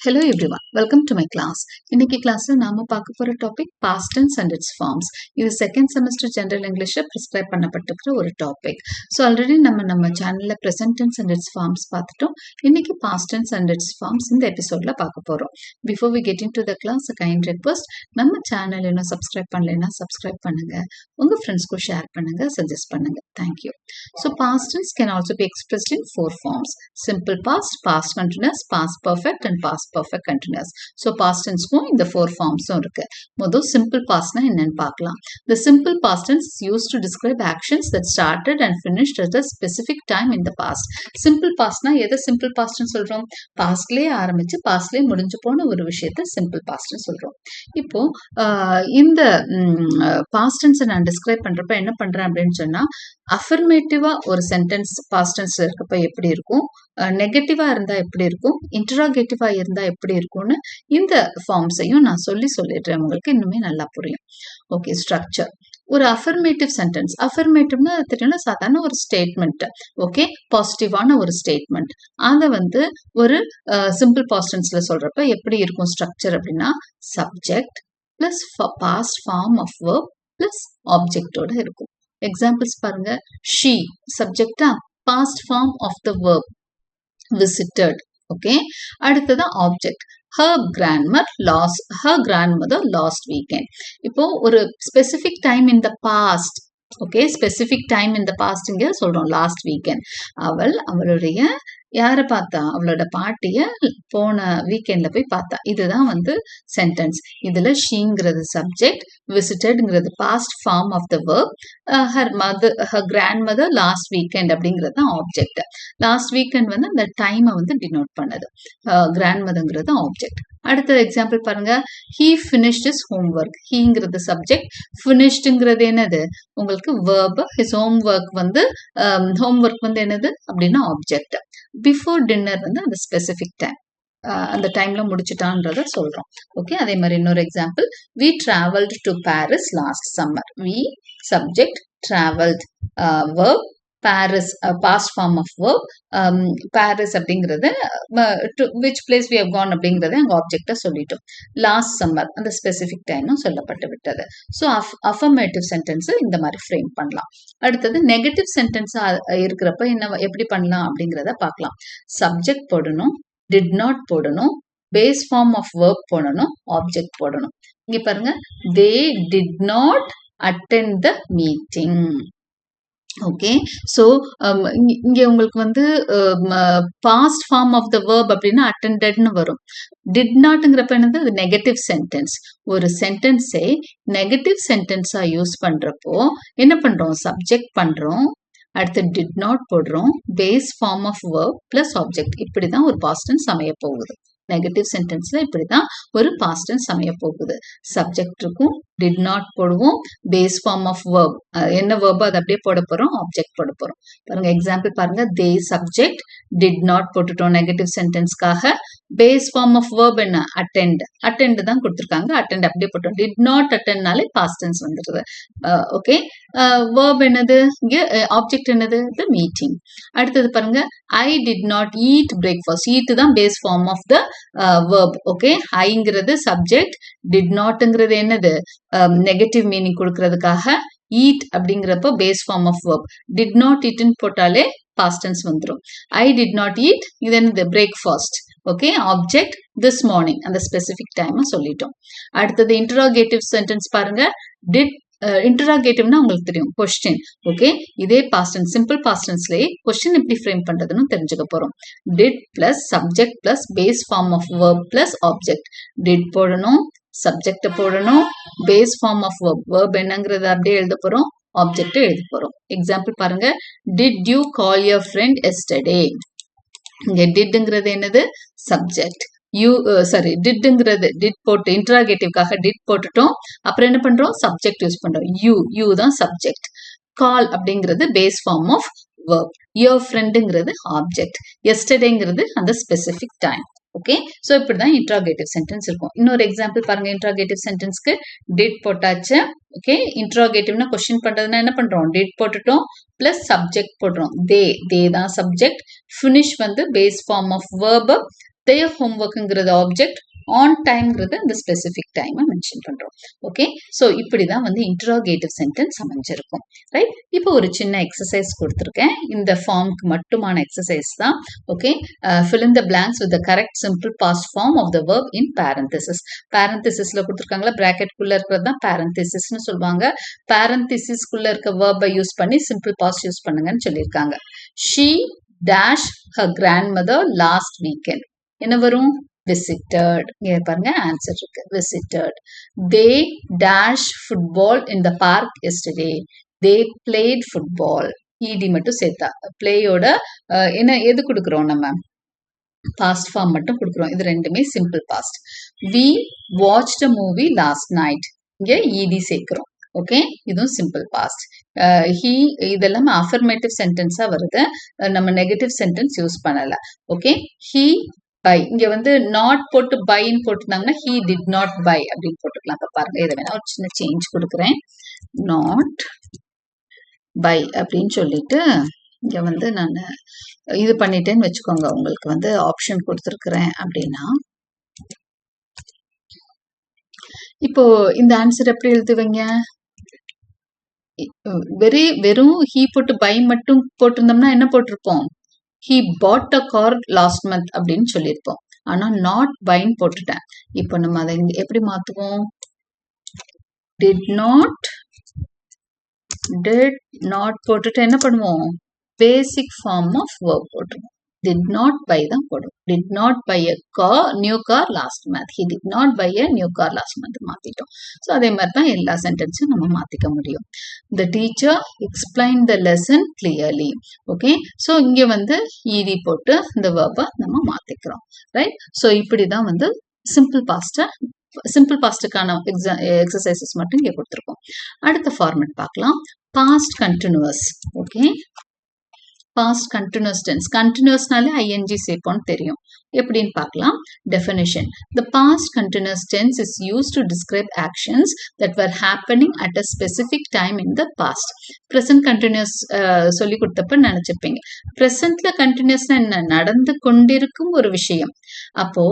Hello everyone, welcome to my class. இன்னைக்கு கிளாஸ்ல நாம பார்க்க போற topic past tense and its forms. இது செகண்ட் செமஸ்டர் ஜெனரல் இங்கிலீஷ்ல பிரிஸ்கிரைப் பண்ணப்பட்டிருக்கிற ஒரு டாபிக். ஸோ ஆல்ரெடி நம்ம சேனல்ல present tense and its forms பார்த்துட்டோம். இன்னைக்கு past tense and its forms இந்த எபிசோட்ல பார்க்க போறோம். Before we get into the class, a kind request, நம்ம சேனல் இன்னும் சப்ஸ்கிரைப் பண்ணலைன்னா சப்ஸ்கிரைப் பண்ணுங்க, உங்க ஃப்ரெண்ட்ஸ்க்கு ஷேர் பண்ணுங்க, சஜஸ்ட் பண்ணுங்க. Thank you. So past tense can also be expressed in four forms: simple past, past continuous, past perfect and past perfect continuous. So past tense-க்கும் இந்த four forms-உம் இருக்கு. முதல் simple past-னா என்னன்னு பார்க்கலாம். The simple past tense is used to describe actions that started and finished at a specific time in the past. Simple past-னா எதை simple past-ன்னு சொல்றோம்? பாஸ்ட்லயே ஆரம்பிச்சு பாஸ்ட்லயே முடிஞ்சு போன ஒரு விஷயத்தை simple past-ன்னு சொல்றோம். இப்போ இந்த past tense-ஐ நான் டிஸ்கிரைப் பண்றப்ப என்ன பண்றேன் அப்படின்னு சொன்னா, அஃபர்மேட்டிவா ஒரு சென்டென்ஸ் பாஸ்ட் டென்ஸ்ல இருக்கப்ப எப்படி இருக்கும், நெகட்டிவா இருந்தா எப்படி இருக்கும், இன்டராகேட்டிவா இருந்தா எப்படி இருக்கும்னு இந்த ஃபார்ம்ஸையும் நான் சொல்லிடுறேன், உங்களுக்கு இன்னுமே நல்லா புரியும். Okay, structure. ஒரு அஃபர்மேட்டிவ் சென்டென்ஸ், அஃபர்மேட்டிவ்னா தெரியல, சாதாரண ஒரு ஸ்டேட்மெண்ட், ஓகே, பாசிட்டிவான ஒரு ஸ்டேட்மெண்ட். அதை ஒரு சிம்பிள் பாஸ்ட் டென்ஸ்ல சொல்றப்ப எப்படி இருக்கும் ஸ்ட்ரக்சர் அப்படின்னா, subject plus past form of verb plus ஆப்ஜெக்டோட இருக்கும். எக்ஸாம்பிள்ஸ் பாருங்க. she சப்ஜெக்டா, past form of the verb visited. Okay, அடுத்தது object. her grandmother last weekend. இப்போ ஒரு specific time in the past, okay, specific time in the past இங்க சொல்றோம், last weekend. அவளுடைய யாரை பார்த்தா, அவளோட பாட்டிய போன வீக்கெண்ட்ல போய் பார்த்தா. இதுதான் சென்டென்ஸ். இதுல ஷீங்கிறது சப்ஜெக்ட், விசிட்டட்ங்கிறது past form of the verb, her grandmother last weekend அப்படிங்கிறது தான் ஆப்ஜெக்ட். லாஸ்ட் வீக்கெண்ட் அந்த டைமை டினோட் பண்ணுது. கிராண்ட்மதர்ங்கிறது ஆப்ஜெக்ட். அடுத்த எக்ஸாம்பிள் பாருங்க. he finished his homework. ஹீங்கிறது சப்ஜெக்ட், ஃபினிஷ்டுங்கிறது என்னது உங்களுக்கு verb. his homework homework என்னது அப்படின்னா ஆப்ஜெக்ட். பிஃபோர் டின்னர் அந்த ஸ்பெசிபிக் டைம், அந்த டைம்ல முடிச்சுட்டான்றத சொல்றோம். ஓகே, அதே மாதிரி இன்னொரு example. we traveled to Paris last summer. we subject, traveled verb, Paris past form of verb, பாரிஸ் அப்படிங்கிறது to which place we have gone அப்படிங்கிறத அங்கே ஆப்ஜெக்டா சொல்லிட்டோம். லாஸ்ட் சம்மர் அந்த ஸ்பெசிபிக் டைமும் சொல்லப்பட்டு விட்டது. ஸோ அஃபர்மேட்டிவ் சென்டென்ஸ் இந்த மாதிரி ஃப்ரேம் பண்ணலாம். அடுத்தது நெகட்டிவ் சென்டென்ஸா இருக்கிறப்ப எப்படி பண்ணலாம் அப்படிங்கிறத பார்க்கலாம். சப்ஜெக்ட் போடணும், did not போடணும், பேஸ் ஃபார்ம் ஆஃப் verb போடணும், ஆப்ஜெக்ட் போடணும். இங்க பாருங்க, they did not attend the meeting. Okay, so இங்க உங்களுக்கு past form of the verb அப்படின்னா அட்டெண்டட்னு வரும். டிட் நாட்ங்கிறப்ப என்னது, அது நெகட்டிவ் சென்டென்ஸ். ஒரு சென்டென்ஸை நெகட்டிவ் சென்டென்ஸா யூஸ் பண்றப்போ என்ன பண்றோம், சப்ஜெக்ட் பண்றோம், அடுத்து டிட் நாட் போடுறோம், base form of verb plus object. இப்படிதான் ஒரு பாஸ்ட் டென்ஸ் அமைய போகுது. நெகட்டிவ் சென்டென்ஸ்ல இப்படிதான் ஒரு பாஸ்ட் டென்ஸ் அமைய போகுது. சப்ஜெக்ட் இருக்கும், டிட் நாட் போடுவோம், பேஸ் ஃபார்ம் ஆஃப் verb, என்ன verb அது அப்படியே போட போறோம், ஆப்ஜெக்ட் போட போறோம். பாருங்க எக்ஸாம்பிள் பாருங்க. they சப்ஜெக்ட், டிட் நாட் போட்டுட்டோம் நெகட்டிவ் சென்டென்ஸ்க்காக. பேஸ் ஃபார்ம் ஆஃப் verb என்ன, அட்டெண்ட் தான் கொடுத்துருக்காங்க, அட்டெண்ட் அப்படியே போட்டோம். டிட் நாட் அட்டெண்ட்னாலே பாஸ்ட் டென்ஸ் வந்துடுது. ஓகே, verb என்னது இங்க, ஆப்ஜெக்ட் என்னது, the meeting. அடுத்தது பாருங்க. I did not eat breakfast. eat தான் base form of the verb. Okay, ஐங்கிறது சப்ஜெக்ட், டிட் நாட்ங்கிறது என்னது, நெகட்டிவ் மீனிங் கொடுக்கறதுக்காக, eat அப்படிங்கிறப்ப base form of verb. did not eatன்னு போட்டாலே past tense வந்துரும். I did not eat, இது என்னது, breakfast. Okay, object this morning, அந்த ஸ்பெசிபிக் டைம் சொல்லிட்டோம். அடுத்தது இன்டராகேட்டிவ் சென்டென்ஸ் பாருங்க. did இன்டராகேட்டிவ்னா உங்களுக்கு தெரியும், கொஸ்டின். ஓகே, இதே பாஸ்ட் டென்ஸ், சிம்பிள் பாஸ்ட் டென்ஸ்லயே கொஸ்டின் எப்படி ஃப்ரேம் பண்றதுன்னு தெரிஞ்சுக்க போறோம். Did plus subject plus base form of verb plus object. Did போடணும், சப்ஜெக்ட் போடணும், பேஸ் ஃபார்ம் ஆஃப் verb என்னங்கிறத அப்படியே எழுத போறோம், ஆப்ஜெக்ட் எழுத போறோம். எக்ஸாம்பிள் பாருங்க. Did you call your friend yesterday. இங்க டிட்ங்கிறது என்னது, சப்ஜெக்ட். டிட்ங்கிறது டிட் போட்டு இன்டராகேட்டிவ்காக டிட் போட்டுட்டோம். அப்புறம் என்ன பண்றோம், சப்ஜெக்ட் யூஸ் பண்றோம். யூ தான் சப்ஜெக்ட். கால் அப்படிங்கிறது base form of verb. Your ஃப்ரெண்டுங்கிறது ஆப்ஜெக்ட். எஸ்டர்டேங்கிறது அந்த ஸ்பெசிபிக் டைம். ஓகே, ஸோ இப்படிதான் இன்டராகேட்டிவ் சென்டென்ஸ் இருக்கும். இன்னொரு எக்ஸாம்பிள் பாருங்க. இன்டராகேட்டிவ் சென்டென்ஸ்க்கு டிட் போட்டாச்சு. ஓகே, இன்டராகேட்டிவ்னா கொஸ்டின் பண்றதுன்னா என்ன பண்றோம், டிட் போட்டுட்டோம் பிளஸ் சப்ஜெக்ட் போடுறோம். தே தான் subject. Finish base form of verb, their homeworkங்கிறது ஆப்ஜெக்ட், ஆன் டைம்ங்கிறது அந்த ஸ்பெசிஃபிக் டைமை மென்ஷன் பண்றோம். ஓகே, ஸோ இப்படிதான் வந்து இன்டராகேட்டிவ் சென்டென்ஸ் அமைஞ்சிருக்கும். ரைட், இப்போ ஒரு சின்ன எக்ஸசைஸ் கொடுத்துருக்கேன். இந்த ஃபார்முக்கு மட்டுமான எக்ஸசைஸ் தான். Okay, fill in the blanks with the correct simple past form of the verb in parenthesis. parenthesisல கொடுத்துருக்காங்களா, பிராக்கெட்குள்ள இருக்கிறது தான் parenthesisன்னு சொல்லுவாங்க. parenthesisக்குள்ள இருக்க verb யூஸ் பண்ணி simple past யூஸ் பண்ணுங்கன்னு சொல்லியிருக்காங்க. she dash her grandmother last weekend. என்ன வரும்? visited. இங்க பாருங்க ஆன்சர் இருக்கு, visited. they dash football in the park yesterday. they played football. ed மட்டும் சேர்த்தா பிளேயோட என்ன எது கொடுக்குறோம், நம்ம பாஸ்ட் ஃபார்ம் மட்டும் கொடுக்குறோம். இது ரெண்டுமே simple past. we watched a movie last night. இங்க ed சேர்க்கிறோம். ஓகே, இதுவும் சிம்பிள் பாஸ்ட். he இதெல்லாம் அஃபர்மேட்டிவ் சென்டென்ஸா வருது, நம்ம நெகட்டிவ் சென்டென்ஸ் யூஸ் பண்ணல. ஓகே, he buy, இங்க வந்து நாட் போட்டு பைன்னு போட்டுருந்தாங்கன்னா he did not buy அப்படின்னு போட்டுக்கலாம். இப்ப பாருங்க, இதை வேணா ஒரு சின்ன சேஞ்ச் கொடுக்குறேன். நாட் பை அப்படின்னு சொல்லிட்டு இங்க வந்து நான் இது பண்ணிட்டேன்னு வச்சுக்கோங்க. உங்களுக்கு வந்து ஆப்ஷன் கொடுத்துருக்குறேன் அப்படின்னா, இப்போ இந்த ஆன்சர் எப்படி எழுதுவீங்க? வெறும் he போட்டு பை மட்டும் போட்டிருந்தோம்னா என்ன போட்டிருப்போம்? he bought a car last month அப்படின்னு சொல்லியிருப்போம். ஆனா not buyன்னு போட்டுட்டேன். இப்போ நம்ம அதை எப்படி மாத்துவோம்? did not போட்டுட்டு என்ன பண்ணுவோம்? basic form of verb போட்டுருவோம். did not buy தான் போடும். did not buy a new car last month. he did not buy a new car last month மாத்திட்டோம். ஸோ அதே மாதிரி தான் எல்லா சென்டென்ஸும் நம்ம மாத்திக்க முடியும். the teacher explained the lesson clearly. Okay, so இங்க வந்து ed போட்டு இந்த verb நம்ம மாத்திக்கிறோம். ரைட், ஸோ இப்படிதான் வந்து சிம்பிள் பாஸ்டுக்கான எக்ஸசைசஸ் மட்டும் இங்க கொடுத்துருக்கோம். அடுத்த ஃபார்மேட் பார்க்கலாம். Past continuous. Okay, past continuous tense. கண்டினியூஸ்னாலே ing சேர்ப்போம்னு தெரியும். எப்படின்னு பார்க்கலாம். Definition. The past continuous tense is used to describe actions that were happening at a specific time in the past. Present continuous சொல்லி கொடுத்தப்ப நினைச்சிருப்பீங்க, presentல continuousனா என்ன? நடந்து கொண்டிருக்கும் ஒரு விஷயம். அப்போ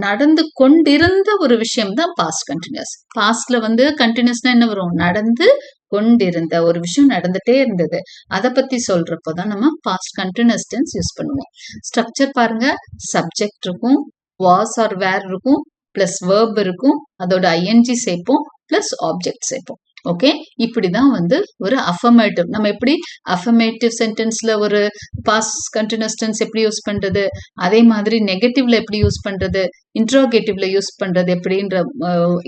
நடந்து கொண்டிருந்த ஒரு விஷயம் தான் பாஸ்ட் கண்டினியூஸ். பாஸ்ட்ல வந்து கண்டினியூஸ்னா என்ன வரும்? நடந்து கொண்டிருந்த ஒரு விஷயம் நடந்துட்டே இருந்தது, அதை பத்தி சொல்றப்போதான் நம்ம பாஸ்ட் கண்டினியூஸ் டென்ஸ் யூஸ் பண்ணுவோம். ஸ்ட்ரக்சர் பாருங்க, சப்ஜெக்ட் இருக்கும், வாஸ் ஆர் வேர் இருக்கும், பிளஸ் வேர்ப் இருக்கும், அதோட ing சேர்ப்போம், பிளஸ் ஆப்ஜெக்ட் சேர்ப்போம். ஓகே, இப்படிதான் வந்து ஒரு அஃபர்மேட்டிவ். நம்ம எப்படி அஃபர்மேட்டிவ் சென்டென்ஸ்ல ஒரு பாஸ்ட் கண்டினியூஸ் டென்ஸ் எப்படி யூஸ் பண்றது, அதே மாதிரி நெகட்டிவ்ல எப்படி யூஸ் பண்றது, இன்ட்ரோகேட்டிவ்ல யூஸ் பண்றது எப்படின்ற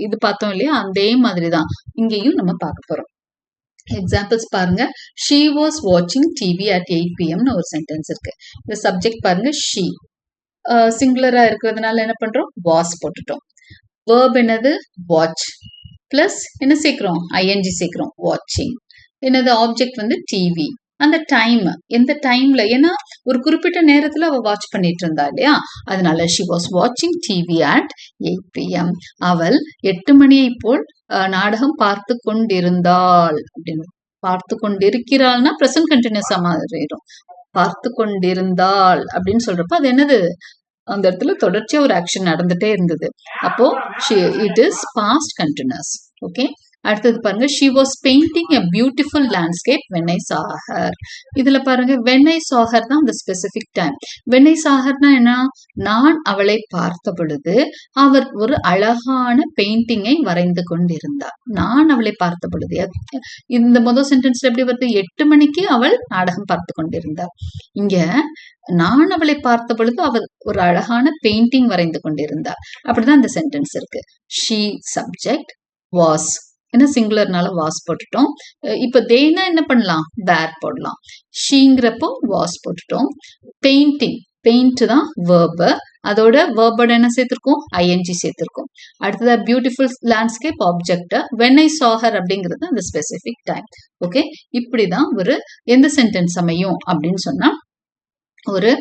இது பார்த்தோம் இல்லையா, அதே மாதிரி தான் இங்கேயும் நம்ம பார்க்க போறோம். எக்ஸாம்பிள்ஸ் பாருங்க. she was watching TV at 8 PM ஒரு சென்டென்ஸ் இருக்கு. இந்த சப்ஜெக்ட் பாருங்க, she சிங்குலரா இருக்கிறதுனால என்ன பண்றோம்? was போட்டுட்டோம். verb என்னது? watch பிளஸ் என்ன சேர்க்கிறோம்? ing சேர்க்கிறோம், watching. என்னது? ஆப்ஜெக்ட் வந்து டிவி. அந்த டைம் எந்த டைம்ல, ஏன்னா ஒரு குறிப்பிட்ட நேரத்துல அவ வாட்ச் பண்ணிட்டு இருந்தா இல்லையா, அதனால she was watching TV at 8 PM. அவள் 8 மணியை போல் நாடகம் பார்த்து கொண்டிருந்தாள் அப்படின்னு. பார்த்து கொண்டிருக்கிறாள்னா பிரசன்ட் கண்டினியூஸா மாறிடும். பார்த்து கொண்டிருந்தாள் அப்படின்னு சொல்றப்ப அது என்னது? அந்த இடத்துல தொடர்ச்சியா ஒரு ஆக்ஷன் நடந்துட்டே இருந்தது. அப்போ it is past continuous. Okay, அடுத்தது பாருங்க. she was painting a beautiful landscape when I saw her. இதுல பாருங்க, when I saw her தான் அந்த specific time. when I saw her னா என்ன? நான் அவளை பார்த்த பொழுது அவர் ஒரு அழகான பெயிண்டிங்கை வரைந்து கொண்டிருந்தார். நான் அவளை பார்த்த பொழுது, இந்த முதல் சென்டென்ஸ்ல எப்படி வருது? 8 மணிக்கு அவள் நாடகம் பார்த்து கொண்டிருந்தார். இங்க நான் அவளை பார்த்த பொழுது அவர் ஒரு அழகான பெயிண்டிங் வரைந்து கொண்டிருந்தார். அப்படிதான் இந்த சென்டென்ஸ் இருக்கு. she சப்ஜெக்ட், was ஏன்னா சிங்குலர்னால வாஸ் போட்டுட்டோம். இப்போ தேனா என்ன பண்ணலாம்? வேர் போடலாம். ஷீங்கிறப்போ வாஸ் போட்டுட்டோம். பெயிண்டிங், பெயிண்ட் தான் வேர்பு, அதோட வேர்போட என்ன சேர்த்திருக்கோம்? ing சேர்த்திருக்கோம். அடுத்ததா beautiful landscape object, when I saw her அப்படிங்கிறது அந்த ஸ்பெசிபிக் டைம். ஓகே, இப்படிதான் ஒரு எந்த சென்டென்ஸ் அமையும் அப்படின்னு சொன்னா ஒரு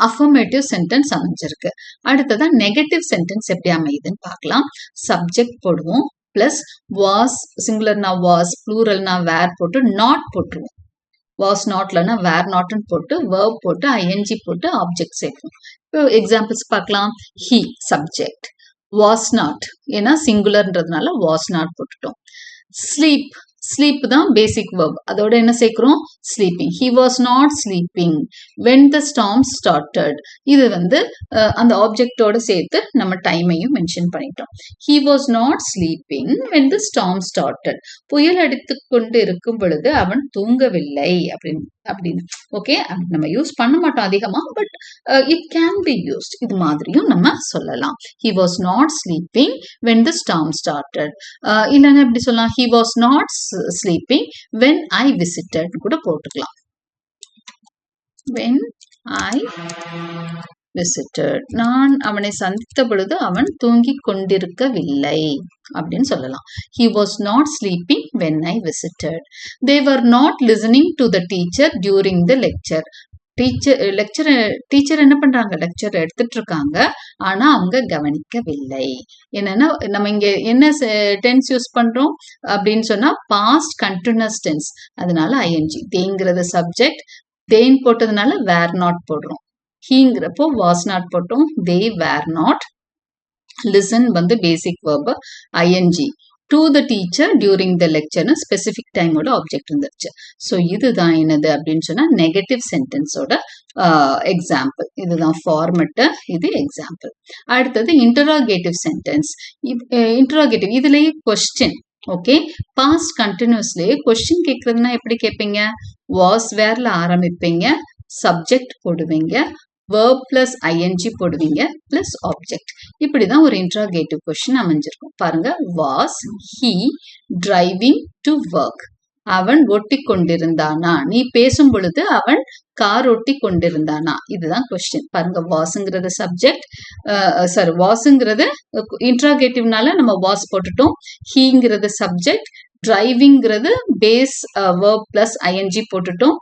அஃபர்மேட்டிவ் சென்டென்ஸ் அமைஞ்சிருக்கு. அடுத்ததான் நெகட்டிவ் சென்டென்ஸ் எப்படி அமையுதுன்னு பார்க்கலாம். சப்ஜெக்ட் போடுவோம், பிளஸ் வாஸ், சிங்குலர்னா வாஸ், ப்ளூரல்னா வேர் போட்டு நாட் போட்டுருவோம். வாஸ் நாட்லன்னா வேர் நாட்னு போட்டு verb போட்டு ஐஎன்ஜி போட்டு ஆப்ஜெக்ட் சேர்க்கணும். இப்போ எக்ஸாம்பிள்ஸ் பார்க்கலாம். he சப்ஜெக்ட், was not ஏன்னா சிங்குலர்ன்றதுனால was not போட்டுட்டோம். sleep, sleep தான் பேசிக் verb, அதோட என்ன சேர்க்கிறோம்? sleeping. he was not sleeping when the storm started. இது வந்து அந்த ஆப்ஜெக்டோட சேர்த்து நம்ம டைமையும் மென்ஷன் பண்ணிட்டோம். he was not sleeping when the storm started. புயல் அடித்து கொண்டு இருக்கும் பொழுது அவன் தூங்கவில்லை அப்படின்னு ஓகே. நம்ம யூஸ் பண்ண மாட்டோம் அதிகமா, but it can be used. இது மாதிரியும் நம்ம சொல்லலாம். he was not sleeping when the storm started. இல்லைன்னா எப்படி சொல்லலாம்? he was not sleeping when I visited கூட போட்டுக்கலாம். when I visited, நான் அவனை சந்தித்த பொழுது அவன் தூங்கிக் கொண்டிருக்கவில்லை அப்படின்னு சொல்லலாம். he was not sleeping when I visited. they were not listening to the teacher during the lecture. Teacher என்ன பண்றாங்க? லெக்சர் எடுத்துட்டு இருக்காங்க, ஆனா அவங்க கவனிக்கவில்லை. என்னன்னா நம்ம இங்க என்ன டென்ஸ் யூஸ் பண்றோம் அப்படின்னு சொன்னா பாஸ்ட் கண்டினியூஸ் டென்ஸ், அதனால ஐஎன்ஜி. தேங்கிறது சப்ஜெக்ட், தேன் போட்டதுனால வேர் நாட் போடுறோம். ஹீங்கிறப்போ வாஸ் நாட் போட்டோம். தே வேர் நாட். லிசன் வந்து basic verb ING. To the teacher during the லெக்சர்னு ஸ்பெசிபிக் டைமோட ஆப்ஜெக்ட் இருந்துச்சு. ஸோ இதுதான் என்னது அப்படின்னு சொன்னா நெகட்டிவ் சென்டென்ஸோட எக்ஸாம்பிள். இதுதான் ஃபார்மெட்டு, இது எக்ஸாம்பிள். அடுத்தது இன்டராகேட்டிவ் சென்டென்ஸ். இன்டராகேட்டிவ் இதுலயே கொஸ்டின். ஓகே, பாஸ்ட் கண்டினியூஸ்லயே கொஸ்டின் கேட்கறதுனா எப்படி கேட்பீங்க? வாஸ் வேர்ல ஆரம்பிப்பீங்க, சப்ஜெக்ட் போடுவீங்க, verb plus ing போடுவீங்க plus object. இப்படிதான் ஒரு interrogative question அமைஞ்சிருக்கும். பாருங்க, was he driving to work? அவன் ஓட்டி கொண்டிருந்தானா? நீ பேசும் பொழுது அவன் கார் ஓட்டி கொண்டிருந்தானா? இதுதான் கொஸ்டின். பாருங்க, வாஸ்ங்கிறது சப்ஜெக்ட், சாரி வாஸ்ங்கிறது இன்ட்ராகேட்டிவ்னால நம்ம வாஸ் போட்டுட்டோம். ஹீங்கிறது சப்ஜெக்ட், டிரைவிங்கிறது பேஸ் verb plus ing போட்டுட்டோம்.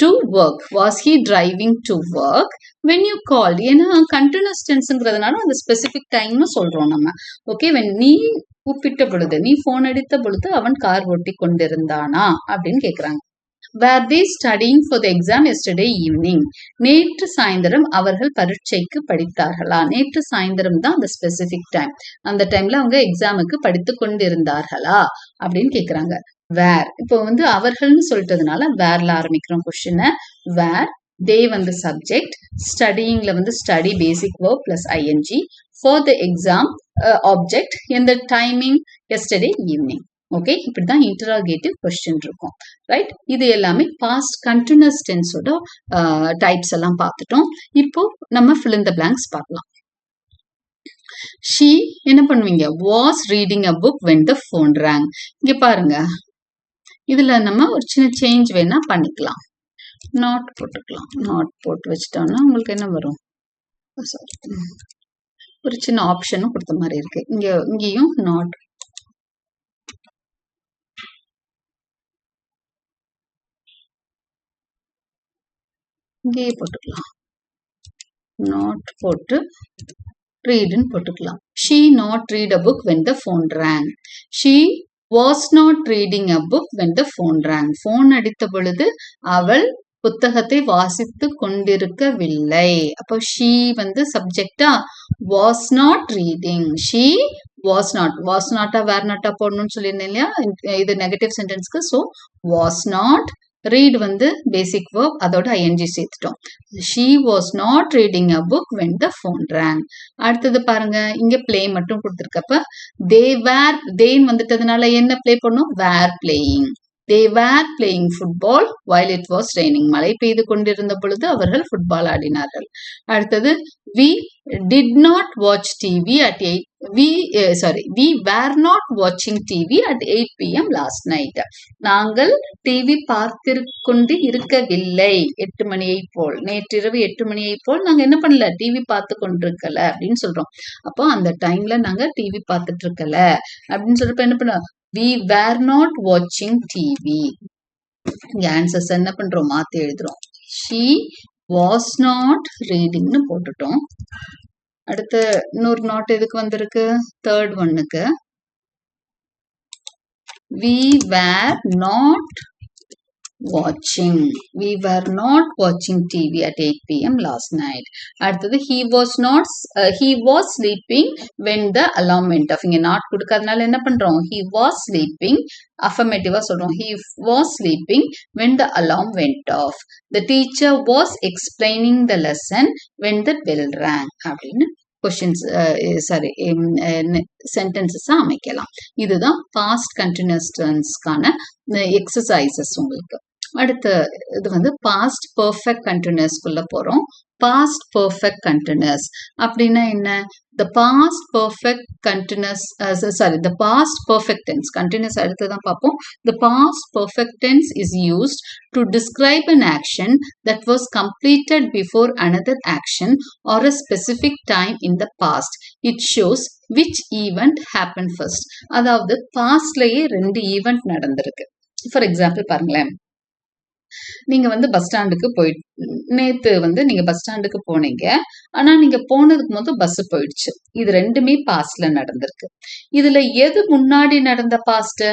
to work, was he driving to work when you called? ஏன்னா கண்டினியூஸ் டென்ஸ்ங்கிறதுனால அந்த ஸ்பெசிபிக் டைம்னு சொல்றோம் நம்ம. ஓகே, when நீ கூப்பிட்ட பொழுது, நீ போன் அடித்த பொழுது அவன் கார் ஓட்டி கொண்டிருந்தானா அப்படின்னு கேக்குறாங்க. were they studying for the exam yesterday evening? நேற்று சாயந்தரம் அவர்கள் பரீட்சைக்கு படித்தார்களா? நேற்று சாயந்தரம் தான் அந்த ஸ்பெசிபிக் டைம், அந்த டைம்ல அவங்க எக்ஸாமுக்கு படித்து கொண்டிருந்தார்களா அப்படின்னு கேக்குறாங்க. வேர், இப்போ வந்து அவர்கள்னு சொல்லிட்டதுனால வேர்ல ஆரம்பிக்கிறோம் கொஸ்டினை. வேர், தே வந்து சப்ஜெக்ட், ஸ்டடிங்ல வந்து study basic verb plus ing, for the exam object, எந்த டைமிங் எஸ்டர்டே ஈவினிங். ஓகே, இப்படிதான் இன்டராகேட்டிவ் கொஸ்டின் இருக்கும். ரைட், இது எல்லாமே பாஸ்ட் கண்டினியூஸ் டென்ஸோட டைப்ஸ் எல்லாம் பார்த்துட்டோம். இப்போ நம்ம fill in the blanks பார்க்கலாம். she என்ன பண்ணுவீங்க? was reading a book when the phone rang. இங்க பாருங்க, இதுல நம்ம ஒரு சின்ன சேஞ்ச் வேணா பண்ணிக்கலாம். நாட் போட்டுக்கலாம். நாட் போட்டு வச்சுட்டோம்னா உங்களுக்கு என்ன வரும்? ஒரு சின்ன ஆப்ஷனும் கொடுத்த மாதிரி இருக்கு. இங்கேயும் நாட். இங்கேயே போட்டுக்கலாம். நாட் போட்டு ரீடுன்னு போட்டுக்கலாம். she not read a book when the phone rang. she was not reading a book when the phone rang. Phone அடித்த பொழுது அவள் புத்தகத்தை வாசித்து கொண்டிருக்கவில்லை. அப்போ she வந்து சப்ஜெக்டா, was not reading. she was not, was not were not போடணும்னு சொல்லியிருந்தேன் இல்லையா? இது நெகட்டிவ் சென்டென்ஸ்க்கு. ஸோ was not, read வந்து பேசிக் verb, அதோட ing சேர்த்துட்டோம். she was not reading a book when the phone rang. அடுத்தது பாருங்க, இங்க play மட்டும் கொடுத்திருக்கப்ப they were, they வந்துட்டதுனால என்ன play பண்ணோம்? were playing. they were playing football while it was raining. மழை பெய்து கொண்டிருந்த பொழுது அவர்கள் ஃபுட்பால் ஆடினார்கள். அடுத்தது we did not watch TV at 8, we were not watching TV at 8 p.m. last night. நாங்கள் டிவி பார்த்திருக்கொண்டு இருக்கவில்லை 8 மணியை போல். நேற்றிரவு 8 மணியை போல் நாங்க என்ன பண்ணல? டிவி பார்த்து கொண்டிருக்கல அப்படின்னு சொல்றோம். அப்போ அந்த டைம்ல நாங்க டிவி பார்த்துட்டு இருக்கல அப்படின்னு சொல்றப்ப என்ன பண்ண? we were not watching TV. இங்க ஆன்சர்ஸ் என்ன பண்றோம்? மாத்தி எழுதுறோம். she was not reading னு போட்டுட்டோம். அடுத்து இன்னொரு நாட் எதுக்கு வந்திருக்கு? தேர்ட் ஒன்னுக்கு. we were not watching. We were not watching TV at 8 p.m. last night. அடுத்தது he was sleeping when the alarm went off. இங்க not கொடுக்காதனால என்ன பண்றோம்? He was sleeping. affirmative சொல்றோம். He was sleeping when the alarm went off. The teacher was explaining the lesson when the bell rang. அப்படின்னு questions sentences அமைக்கலாம். இதுதான் past continuous டென்ஸ்க்கான exercises உங்களுக்கு. அடுத்த இது வந்து பாஸ்ட் பெர்ஃபெக்ட் கண்டினியூஸ்க்குள்ள போறோம். பாஸ்ட் பெர்ஃபெக்ட் கண்டினியூஸ் அப்படின்னா என்ன? the past perfect continuous the past perfect tense continuous அடுத்ததான் பார்ப்போம். The past perfect tense is used to describe an action that was completed before another action or a specific time in the past. It shows which event happened first. அதாவது பாஸ்ட்லயே 2 event நடந்திருக்கு. For example பாருங்களேன், நீங்க வந்து bus ஸ்டாண்டுக்கு நேத்து வந்து நீங்க bus ஸ்டாண்டுக்கு போனீங்க. ஆனா நீங்க போனதுக்கு முதல் பஸ் போயிடுச்சு. இது 2மே பாஸ்ட்ல நடந்திருக்கு. இதுல எது முன்னாடி நடந்த பாஸ்ட்?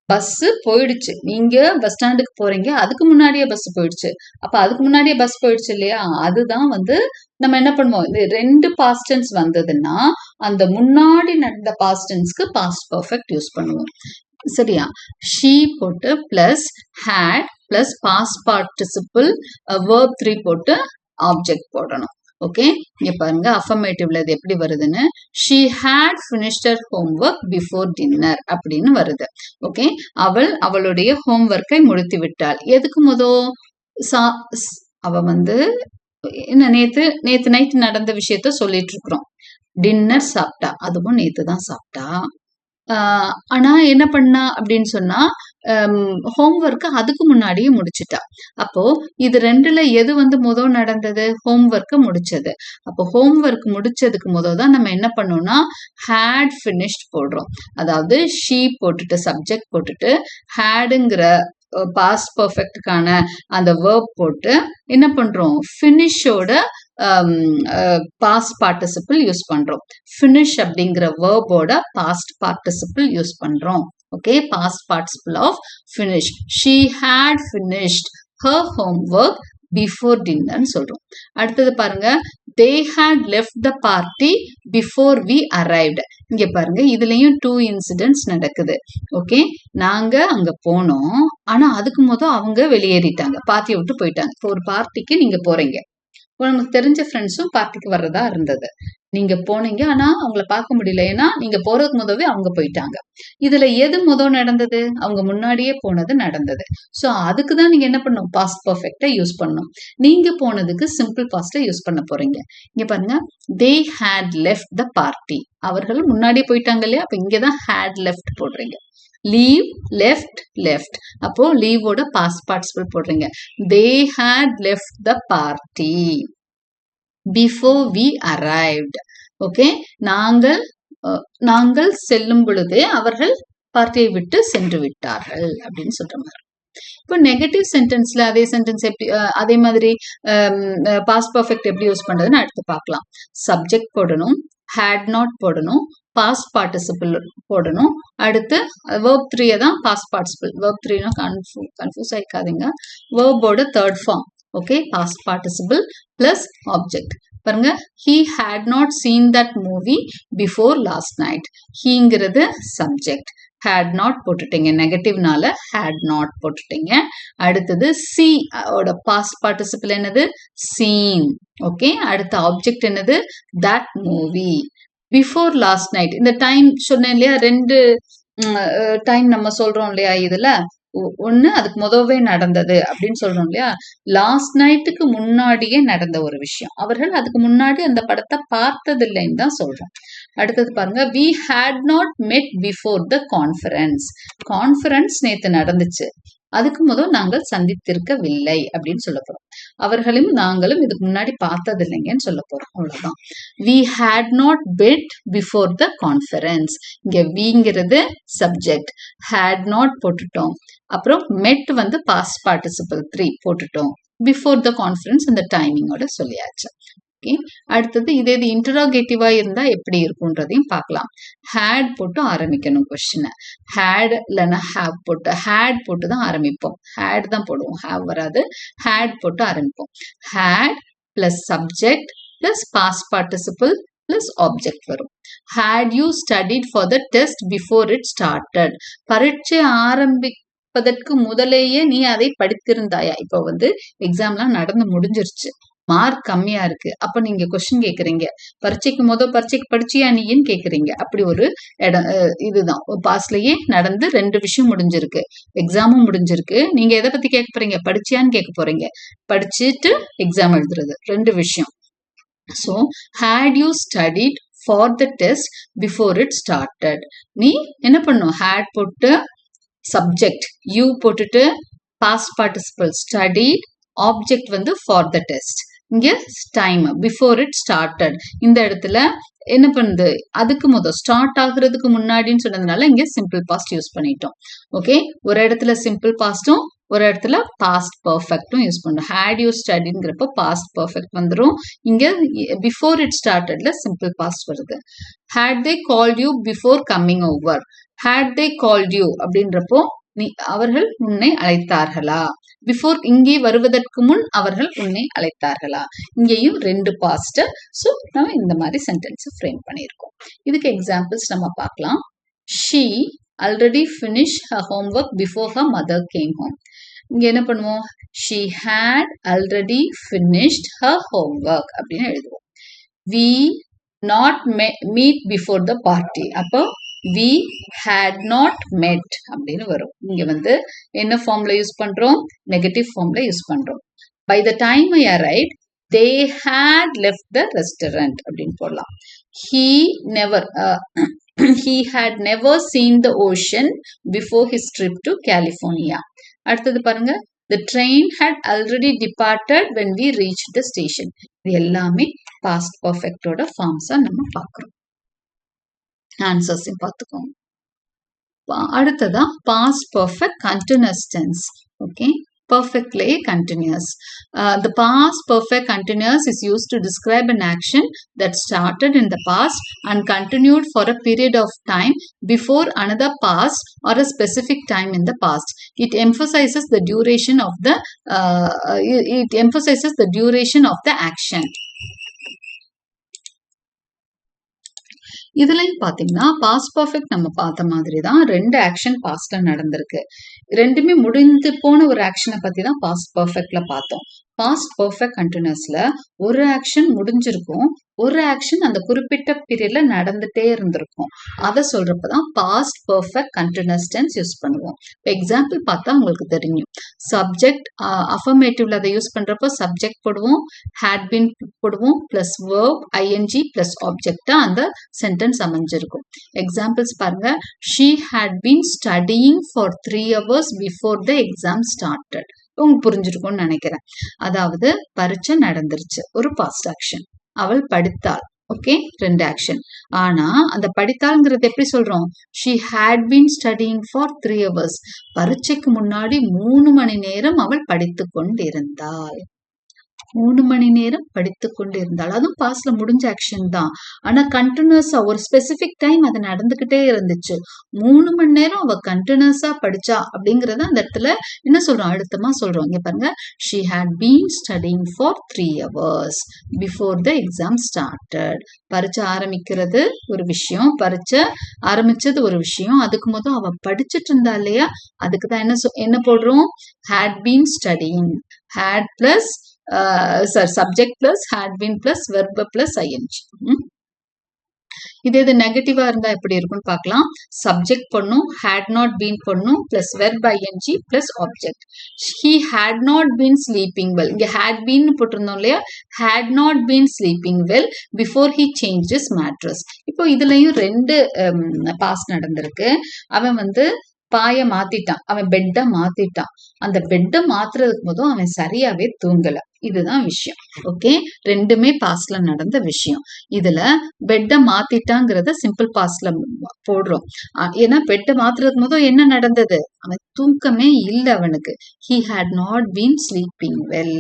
பஸ் போயிடுச்சு. நீங்க பஸ் ஸ்டாண்டுக்கு போறீங்க, அதுக்கு முன்னாடியே பஸ் போயிடுச்சு. அப்ப அதுக்கு முன்னாடியே பஸ் போயிடுச்சு இல்லையா? அதுதான் வந்து நம்ம என்ன பண்ணுவோம், இந்த 2 பாஸ்ட் டென்ஸ் வந்ததுன்னா அந்த முன்னாடி நடந்த பாஸ்ட் டென்ஸ்க்கு பாஸ்ட் பெர்ஃபெக்ட் யூஸ் பண்ணுவோம். சரியா? she போட்டு plus had plus past participle verb 3 போட்டு ஆப்ஜெக்ட் போடணும். ஓகே, இங்க பாருங்க அஃபர்மேட்டிவ்ல இது எப்படி வருதுன்னு. she had finished her homework before dinner அப்படின்னு வருது. ஓகே, அவளுடைய ஹோம்ஒர்க்கை முடித்து விட்டாள். எதுக்கு அவ வந்து என்ன நேத்து நைட் நடந்த விஷயத்த சொல்லிட்டு இருக்கிறோம். டின்னர் சாப்பிட்டா, அதுவும் நேத்து தான் சாப்பிட்டா. ஆனா என்ன பண்ணா அப்படின்னு சொன்னா ஹோம்ஒர்க் அதுக்கு முன்னாடியே முடிச்சுட்டா. அப்போ இது 2ல எது வந்து நடந்தது? ஹோம்ஒர்க் முடிச்சது. அப்போ ஹோம்ஒர்க் முடிச்சதுக்கு தான் நம்ம என்ன பண்ணோம்னா had finished போடுறோம். அதாவது she போட்டுட்டு சப்ஜெக்ட் போட்டுட்டு hadங்கிற பாஸ்ட் பெர்ஃபெக்ட்டுக்கான அந்த வேர்ப் போட்டு என்ன பண்றோம்? ஃபினிஷோட பாஸ்ட் பார்ட்டிசிபிள் யூஸ் பண்றோம். ஃபினிஷ் அப்படிங்கிற வேர்போட பாஸ்ட் பார்ட்டிசிபிள் யூஸ் பண்றோம். Okay, past participle of finish. she had finished her homework before dinner சொல்றோம். அடுத்தது பாருங்க, they had left the party before we arrived. இங்க பாருங்க, இதுலயும் 2 இன்சிடென்ட்ஸ் நடக்குது. ஓகே, நாங்க அங்க போனோம், ஆனா அதுக்கு அவங்க வெளியேறிட்டாங்க, பார்ட்டியை விட்டு போயிட்டாங்க. இப்போ ஒரு பார்ட்டிக்கு நீங்க போறீங்க, உங்களுக்கு தெரிஞ்ச ஃப்ரெண்ட்ஸும் பார்ட்டிக்கு வர்றதா இருந்தது. நீங்க போனீங்க, ஆனா அவங்கள பார்க்க முடியல. ஏன்னா நீங்க போறதுக்கு முதவே அவங்க போயிட்டாங்க. இதுல எது நடந்தது? அவங்க முன்னாடியே போனது நடந்தது. சோ அதுக்குதான் நீங்க என்ன பண்ணணும்? பாஸ்ட் பெர்ஃபெக்ட்டை யூஸ் பண்ணணும். நீங்க போனதுக்கு சிம்பிள் பாஸ்ட்டை யூஸ் பண்ண போறீங்க. இங்க பாருங்க, they had left the party. அவர்கள் முன்னாடியே போயிட்டாங்க இல்லையா? அப்ப இங்கதான் had left போடுறீங்க. leave, left. அப்போ leave-ஓட past participle போடுறீங்க. they had left the party before we arrived. Okay, நாங்கள் செல்லும் பொழுதே அவர்கள் பார்ட்டியை விட்டு சென்று விட்டார்கள் அப்படின்னு சொல்ற மாதிரி. இப்போ நெகட்டிவ் சென்டென்ஸ்ல அதே சென்டென்ஸ் எப்படி, அதே மாதிரி பாஸ்ட் பெர்ஃபெக்ட் எப்படி யூஸ் பண்றதுன்னு அடுத்து பார்க்கலாம். சப்ஜெக்ட் போடணும், had not போடணும், பாஸ்ட் பார்ட்டிசிபிள் போடணும். அடுத்து verb 3 தான் பாஸ்ட் பார்ட்டிசிபிள். verb 3னா கன்ஃபியூஸ் ஆயிக்காதீங்க. verb-ஓட 3rd form. Okay, past participle plus object. பாருங்க, he had not seen that movie before last night. ஹீங்கிறது சப்ஜெக்ட், had not போட்டுட்டீங்க, நெகட்டிவ்னால had not போட்டுட்டீங்க. அடுத்தது see ஓட பாஸ்ட் பார்ட்டிசிபிள் என்னது? seen. ஓகே, அடுத்த ஆப்ஜெக்ட் என்னது? that movie. Before last night, இந்த டைம் சொன்னேன் இல்லையா? 2 டைம் நம்ம சொல்றோம் இல்லையா? இதுல ஒண்ணு அதுக்கு முதவே நடந்தது அப்படின்னு சொல்றோம் இல்லையா? லாஸ்ட் நைட்டுக்கு முன்னாடியே நடந்த ஒரு விஷயம். அவர்கள் அதுக்கு முன்னாடி அந்த படத்தை பார்த்தது இல்லைன்னு தான் சொல்றோம். அடுத்தது பாருங்க, we had not met before the conference. Conference நேத்து நடந்துச்சு, அதுக்கு நாங்கள் சந்தித்திருக்கவில்லை அப்படின்னு சொல்ல போறோம். அவர்களும் நாங்களும் இதுக்கு முன்னாடி பார்த்தது இல்லைங்கன்னு சொல்ல போறோம். அவ்வளவுதான். we had not met before the conference. இங்க weங்கிறது சப்ஜெக்ட், had not போட்டுட்டோம். அப்புறம் met வந்து past participle 3 போட்டுட்டோம். before the conference அந்த டைமிங்கோட சொல்லியாச்சு. ஓகே, அடுத்தது இதே இது இன்டராகேட்டிவா இருந்தா எப்படி இருக்கும்ன்றதையும் பார்க்கலாம். ஹேட் போட்டு ஆரம்பிக்கணும் கொஸ்டினை. ஹேட் இல்லைன்னா ஹேவ் போட்டு, ஹேட் போட்டு தான் ஆரம்பிப்போம். ஹேட் தான் போடுவோம், ஹேவ் வராது. ஹேட் போட்டு ஆரம்பிப்போம். Had plus subject plus past participle plus object வரும். Had you studied for the test before it started. பரீட்சை ஆரம்பிப்பதற்கு முதலேயே நீ அதை படித்திருந்தாயா? இப்போ வந்து எக்ஸாம்லாம் நடந்து முடிஞ்சிருச்சு, மார்க் கம்மியா இருக்கு. அப்ப நீங்க கொஸ்டின் கேக்குறீங்க, பரீட்சைக்கு படிச்சியா நீன்னு கேக்குறீங்க. அப்படி ஒரு இடம் இதுதான். பாஸ்ட்லயே நடந்து 2 விஷயம் முடிஞ்சிருக்கு, எக்ஸாமும் முடிஞ்சிருக்கு. நீங்க எதை பத்தி கேட்க போறீங்க? படிச்சியான்னு கேட்க போறீங்க. படிச்சுட்டு எக்ஸாம் எழுதுறது 2 விஷயம். So had you studied for the test before it started. நீ என்ன பண்ணும்? had போட்டு subject you போட்டுட்டு past participle studied, object வந்து for the test. இங்க டைம் பிஃபோர் இட் ஸ்டார்டட். இந்த இடத்துல என்ன பண்ணுது? அதுக்கு முதல் ஸ்டார்ட் ஆகுறதுக்கு முன்னாடின்னு சொன்னதுனால இங்க சிம்பிள் பாஸ்ட் யூஸ் பண்ணிட்டோம். ஓகே, ஒரு இடத்துல சிம்பிள் பாஸ்டும் ஒரு இடத்துல பாஸ்ட் பர்ஃபெக்டும் யூஸ் பண்ணும். ஹேட் யூ ஸ்டடிங்கிறப்ப பாஸ்ட் பர்ஃபெக்ட் வந்துடும். இங்க பிஃபோர் இட் ஸ்டார்டட்ல சிம்பிள் பாஸ்ட் வருது. Had they called you before coming over. Had they called you அப்படின்றப்போ அவர்கள் உன்னை அழைத்தார்களா? பிஃபோர் இங்கே வருவதற்கு முன் அவர்கள் உன்னை அழைத்தார்களா? இங்கேயும் 2 பாஸ்ட். ஸோ நம்ம இந்த மாதிரி சென்டென்ஸ் ஃப்ரேம் பண்ணியிருக்கோம். இதுக்கு எக்ஸாம்பிள்ஸ் நம்ம பார்க்கலாம். She already finished her homework before her mother came home. இங்க என்ன பண்ணுவோம்? She had already finished her homework அப்படின்னு எழுதுவோம். We not meet before the party. அப்போ we had not met அப்படின்னு வரும். இங்க வந்து என்ன ஃபார்ம்ல யூஸ் பண்றோம்? நெகட்டிவ் ஃபார்ம்ல யூஸ் பண்றோம். By the time I arrived, they had left the restaurant அப்படின்னு போடலாம். He had never seen the ocean before his trip to California. அடுத்தது பாருங்க. The train had already departed when we reached the station. இது எல்லாமே past perfect ஓட ஃபார்ம்ஸா நம்ம பார்க்கிறோம். ஆன்சர்ஸையும் பார்த்துக்கோங்க. அடுத்ததா past perfect continuous tense. Okay, perfectly continuous. The past perfect continuous is used to describe an action that started in the past and continued for a period of time before another past or a specific time in the past. It emphasizes the duration of the action. இதுலயும் பாத்தீங்கன்னா past perfect நம்ம பார்த்த மாதிரி தான் 2 action பாஸ்ட்ல நடந்திருக்கு. 2மே முடிந்து போன ஒரு ஆக்ஷனை பத்தி தான் பாஸ்ட் பர்ஃபெக்ட்ல பார்த்தோம். பாஸ்ட் பர்ஃபெக்ட் கண்டினியூஸ்ல ஒரு ஆக்ஷன் முடிஞ்சிருக்கும், ஒரு ஆக்ஷன் அந்த குறிப்பிட்ட பீரியட்ல நடந்துட்டே இருந்திருக்கும். அதை சொல்றப்பதான் past perfect continuous tense use பண்ணுவோம். எக்ஸாம்பிள் பார்த்தா உங்களுக்கு தெரியும். சப்ஜெக்ட் அஃபர்மேட்டிவ்ல அதை யூஸ் பண்றப்போ சப்ஜெக்ட் போடுவோம், had been போடுவோம், பிளஸ் verb ing பிளஸ் ஆப்ஜெக்டா அந்த சென்டென்ஸ் அமைஞ்சிருக்கும். எக்ஸாம்பிள்ஸ் பாருங்க. She had been studying for 3 hours before the exam started. உங்களுக்கு புரிஞ்சிருக்கும்னு நினைக்கிறேன். அதாவது பரீட்சை நடந்துருச்சு, ஒரு பாஸ்ட் ஆக்ஷன். அவள் படித்தாள். Okay, 2 action. ஆனா அந்த படித்தாள்ங்கிறது எப்படி சொல்றோம்? She had been studying for 3 hours. பரீட்சைக்கு முன்னாடி 3 மணி நேரம் அவள் படித்து கொண்டிருந்தாள். 3 மணி நேரம் படித்து கொண்டிருந்தாள். அதுவும் பாஸ்ட்ல முடிஞ்ச ஆக்ஷன் தான். ஆனா கண்டினியூஸா ஒரு ஸ்பெசிபிக் டைம் அது நடந்துகிட்டே இருந்துச்சு. 3 மணி நேரம் அவ கண்டினியூஸா படிச்சா அப்படிங்கறத அந்த இடத்துல என்ன சொல்றோம்? அழுத்தமா சொல்றோம். இங்க பாருங்க. She had been studying for 3 hours before the exam started. பரீட்சை ஆரம்பிக்கிறது ஒரு விஷயம், பரீட்சை ஆரம்பிச்சது ஒரு விஷயம். அதுக்கு முதல் அவ படிச்சுட்டு இருந்தா இல்லையா? அதுக்கு தான் என்ன போடுறோம்? had been studying. had plus subject plus had been plus verb plus ing. இது நெகட்டிவா இருந்தா எப்படி இருக்கும்னு பார்க்கலாம். சப்ஜெக்ட் பண்ணும், had not been பண்ணும், plus verb ing plus object. He had not been sleeping well. இங்க had been போட்டிருந்தோம் இல்லையா? had not been sleeping well before he changed his mattress. இப்போ இதுலயும் 2 பாஸ்ட் நடந்திருக்கு. அவன் வந்து பாய மாத்திட்டான், அவன் பெட்டை மாத்திட்டான். அந்த பெட்டை மாத்துறதுக்கு போதும் அவன் சரியாவே தூங்கல. இதுதான் விஷயம். ஓகே, ரெண்டுமே பாஸ்ட்ல நடந்த விஷயம். இதுல பெட்டை மாத்திட்டாங்கிறத சிம்பிள் பாஸ்ட்ல போடுறோம். ஏன்னா பெட்டை மாத்துறதுக்கு முதல் என்ன நடந்தது? அவன் தூக்கமே இல்லை அவனுக்கு. he had not been sleeping well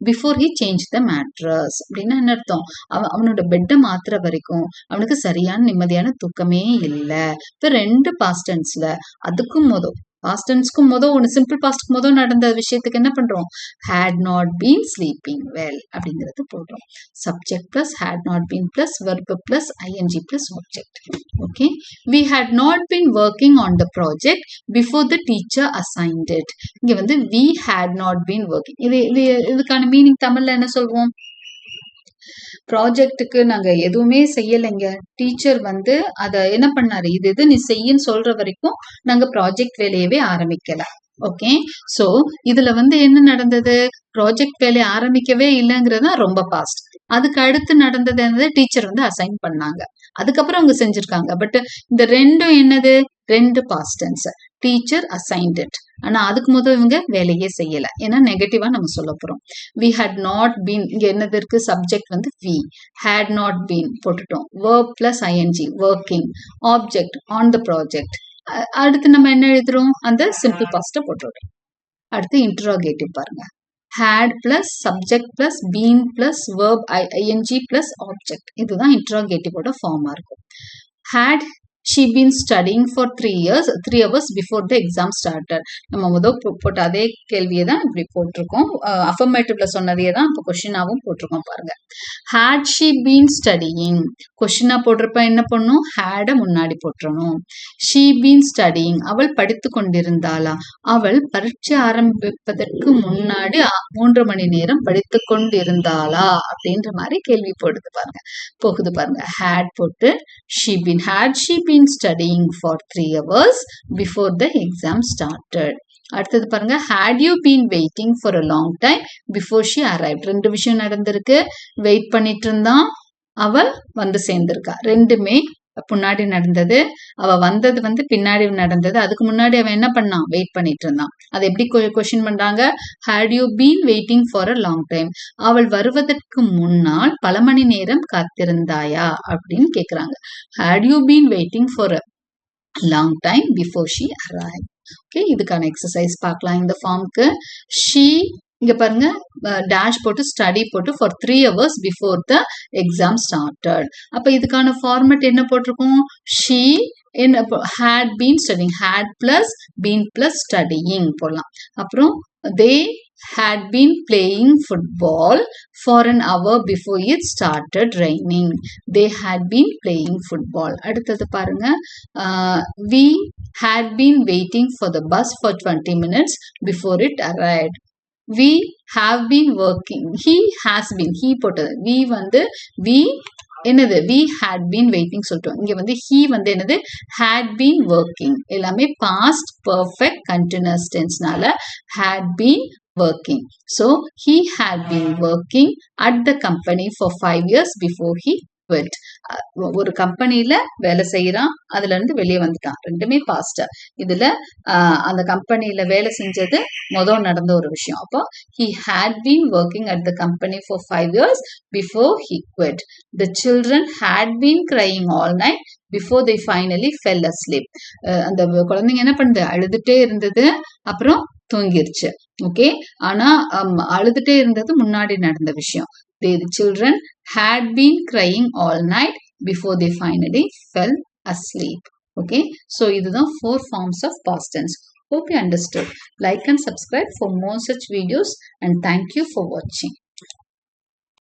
before he changed the mattress. அப்படின்னா என்ன அர்த்தம்? அவனோட பெட்டை மாத்துற வரைக்கும் அவனுக்கு சரியான நிம்மதியான தூக்கமே இல்லை. இப்ப ரெண்டு பாஸ்ட் டென்ஸ்ல அதுக்கும் முதல் பாஸ்ட் டென்ஸ்க்கும் ஒன்று சிம்பிள் பாஸ்ட்க்கு முதல் நடந்த விஷயத்துக்கு என்ன பண்றோம்? had not been sleeping well அப்படிங்கிறது போடுறோம். subject plus had not been plus verb plus ing plus object. okay, we had not been working on the project before the teacher assigned it. இங்க வந்து we had not been working. இதுக்கான meaning தமிழ்ல என்ன சொல்வோம்? ப்ராஜெக்டுக்கு நாங்க எதுவுமே செய்யலைங்க. Teacher வந்து அத என்ன பண்ணாரு? இது நீ செய்யன்னு சொல்ற வரைக்கும் நாங்க ப்ராஜெக்ட் வேலையவே ஆரம்பிக்கல. ஓகே, சோ இதுல வந்து என்ன நடந்தது? ப்ராஜெக்ட் வேலையை ஆரம்பிக்கவே இல்லைங்கிறது ரொம்ப பாஸ்ட். அதுக்கு அடுத்து நடந்தது என்னது? டீச்சர் வந்து அசைன் பண்ணாங்க, அதுக்கப்புறம் அவங்க செஞ்சிருக்காங்க. பட் இந்த ரெண்டும் என்னது? ரெண்டு past tense. Teacher assigned it, ஆனா அதுக்கு முதல் இவங்க வேலையே செய்யல. ஏன்னா நெகட்டிவா நம்ம சொல்ல போறோம். we had not been, இங்க என்னது இருக்கு? சப்ஜெக்ட் வந்து we, had not been போட்டுட்டோம். verb plus ing working, object on the project. அடுத்து நம்ம என்ன எழுதுறோம்? அந்த சிம்பிள் பாஸ்ட போட்டுறோம். அடுத்து இன்டரோகேட்டிவ் பாருங்க. had plus subject plus been plus verb ing plus object. இதுதான் இன்டரோகேட்டிவோட ஃபார்மா இருக்கும். had she been studying for 3 hours before the exam started. நம்ம முதல் போட்ட அதே கேள்வியை தான் இப்படி போட்டிருக்கோம். அஃபர்மேட்டிவ்ல சொன்னதையே தான் இப்போ கொஸ்டினாவும் போட்டிருக்கோம் பாருங்க. had she been studying, கொஸ்டினா போடுறப்ப என்ன பண்ணும்? had முன்னாடி போட்டுறணும். she been studying, அவள் படித்து கொண்டிருந்தாளா? அவள் பரீட்சை ஆரம்பிப்பதற்கு முன்னாடி 3 மணி நேரம் படித்து கொண்டிருந்தாளா அப்படின்ற மாதிரி கேள்வி போடுது பாருங்க. had போட்டு had she been studying for 3 hours before the exam started. அடுத்தது பாருங்க. had you been waiting for a long time before she arrived. ரெண்டு விஷயம் நடந்திருக்கு. வெயிட் பண்ணிட்டு இருந்தான், அவள் வந்து சேர்ந்திருக்கா. ரெண்டுமே முன்னாடி நடந்தது. அவ வந்தது வந்து பின்னாடி நடந்தது. அதுக்கு முன்னாடி அவன் என்ன பண்ணான்? வெயிட் பண்ணிட்டு இருந்தான். அது எப்படி கொஸ்டின் பண்றாங்க? had you been waiting for a long time, அவள் வருவதற்கு முன்னால் பல மணி நேரம் காத்திருந்தாயா அப்படின்னு கேக்குறாங்க. had you been waiting for a long time before she arrived. Okay, இதுக்கான எக்ஸசைஸ் பார்க்கலாம். இந்த ஃபார்முக்கு she, இங்க பாருங்க, டேஷ் போட்டு ஸ்டடி போட்டு for 3 hours before the exam started. அப்ப இதுக்கான ஃபார்மட் என்ன போட்டிருக்கோம்? she had been studying, had plus been plus studying போடலாம். அப்புறம் they had been playing football for an hour before it started raining. They had been playing football. அடுத்தது பாருங்க. we had been waiting for the bus for 20 minutes before it arrived. we have been working, he has been, he போட்டது. we வந்து we என்னது? we had been waiting சொல்லிட்டோம். இங்க வந்து he வந்து என்னது? had been working. எல்லாமே past perfect continuous tenseனால had been working. So he had been working at the company for 5 years before he quit. ஒரு கம்பெனில வேலை செய்யறான், அதுல இருந்து வெளியே வந்துட்டான். ரெண்டுமே பாஸ்ட். இதுல அந்த கம்பெனில வேலை செஞ்சது முதல் நடந்த ஒரு விஷயம். அப்போ he had been working at the company for 5 years before he quit. The children had been crying all night before they finally fell asleep. அந்த குழந்தைங்க என்ன பண்ணுது? அழுதுட்டே இருந்தது, அப்புறம் தூங்கிருச்சு. ஓகே, ஆனா அழுதுட்டே இருந்தது முன்னாடி நடந்த விஷயம். The children had been crying all night before they finally fell asleep. Okay, so இதுதான் 4 forms of past tense. Hope you understood. Like and subscribe for more such videos, and thank you for watching.